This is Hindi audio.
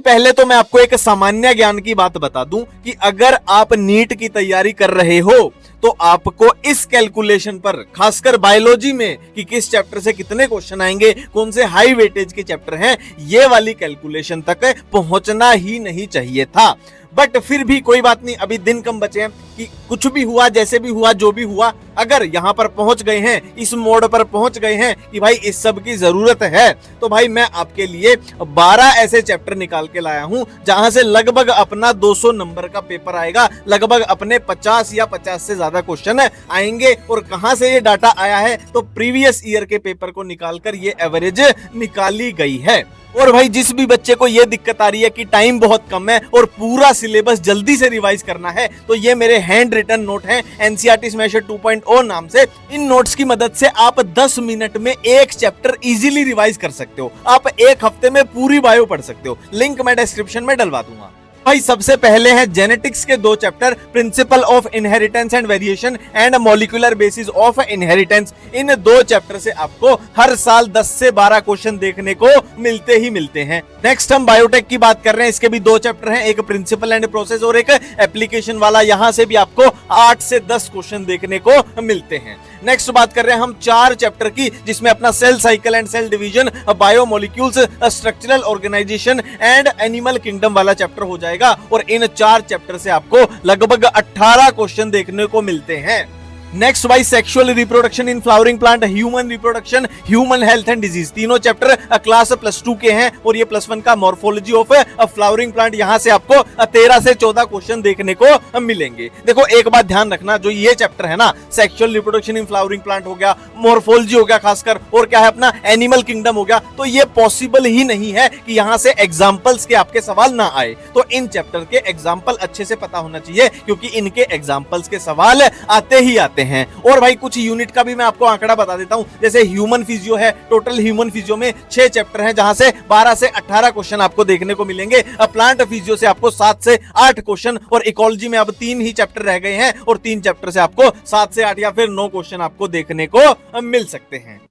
पहले तो मैं आपको एक सामान्य ज्ञान की बात बता दूं कि अगर आप नीट की तैयारी कर रहे हो तो आपको इस कैलकुलेशन पर, खासकर बायोलॉजी में कि किस चैप्टर से कितने क्वेश्चन आएंगे, कौन से हाई वेटेज के चैप्टर हैं, ये वाली कैलकुलेशन तक पहुंचना ही नहीं चाहिए था। बट फिर भी कोई बात नहीं, अभी दिन कम बचे हैं कि कुछ भी हुआ, जैसे भी हुआ, जो भी हुआ, अगर यहां पर पहुंच गए हैं, इस मोड़ पर पहुंच गए हैं कि भाई इस सब की जरूरत है, तो भाई मैं आपके लिए 12 ऐसे चैप्टर निकाल के लाया हूं जहां से लगभग अपना 200 नंबर का पेपर आएगा, लगभग अपने 50 या 50 से ज्यादा क्वेश्चन आएंगे। और कहां से ये डाटा आया है, तो प्रीवियस ईयर के पेपर को निकालकर ये एवरेज निकाली गई है। और भाई जिस भी बच्चे को ये दिक्कत आ रही है कि टाइम बहुत कम है और पूरा सिलेबस जल्दी से रिवाइज करना है, तो ये मेरे हैंड रिटन नोट हैं एनसीईआरटी स्मैशर 2.0 नाम से। इन नोट्स की मदद से आप 10 मिनट में एक चैप्टर इजीली रिवाइज कर सकते हो। आप एक हफ्ते में पूरी बायो पढ़ सकते हो। लिंक मैं डिस्क्रिप्शन में डलवा दूंगा। भाई सबसे पहले है जेनेटिक्स के 2 chapter, principle of inheritance and variation and molecular basis of inheritance. In 2 chapter से आपको हर साल 10 से 12 क्वेश्चन देखने को मिलते ही मिलते हैं। नेक्स्ट हम बायोटेक की बात कर रहे हैं, इसके भी 2 चैप्टर हैं, एक प्रिंसिपल एंड प्रोसेस और एक एप्लीकेशन वाला। यहां से भी आपको 8 से 10 क्वेश्चन देखने को मिलते हैं। नेक्स्ट बात कर रहे हैं हम 4 चैप्टर की, जिसमें अपना cell cycle and cell division, biomolecules, structural organisation and animal kingdom वाला चैप्टर हो जाएगा। और इन 4 चैप्टर से आपको लगभग 18 क्वेश्चन देखने को मिलते हैं। Next wise sexual reproduction in flowering plant, human reproduction, human health and disease, तीनों चैप्टर क्लास +2 के हैं। और ये +1 का मॉर्फोलॉजी ऑफ फ्लावरिंग प्लांट, यहां से आपको 13 से 14 क्वेश्चन देखने को मिलेंगे। देखो एक बात ध्यान रखना, जो ये चैप्टर है ना, sexual reproduction in flowering plant हो गया, मॉर्फोलॉजी हो गया खासकर, और क्या है अपना एनिमल किंगडम हो गया, तो ये पॉसिबल ही नहीं है कि यहां से एग्जाम्पल्स के आपके सवाल ना आए। तो इन चैप्टर के एग्जाम्पल अच्छे से पता होना चाहिए, क्योंकि इनके एग्जाम्पल्स के सवाल आते ही आते हैं। और भाई कुछ यूनिट का भी मैं आपको आंकड़ा बता देता हूं, जैसे ह्यूमन फिजियो है, टोटल ह्यूमन फिजियो में 6 चैप्टर हैं, जहां से 12 से 18 क्वेश्चन आपको देखने को मिलेंगे। प्लांट फिजियो से आपको 7 से 8 क्वेश्चन, और इकोलॉजी में अब 3 ही चैप्टर रह गए हैं, और 3 चैप्टर से आपको 7 से 8 या फिर 9 क्वेश्चन आपको देखने को मिल सकते हैं।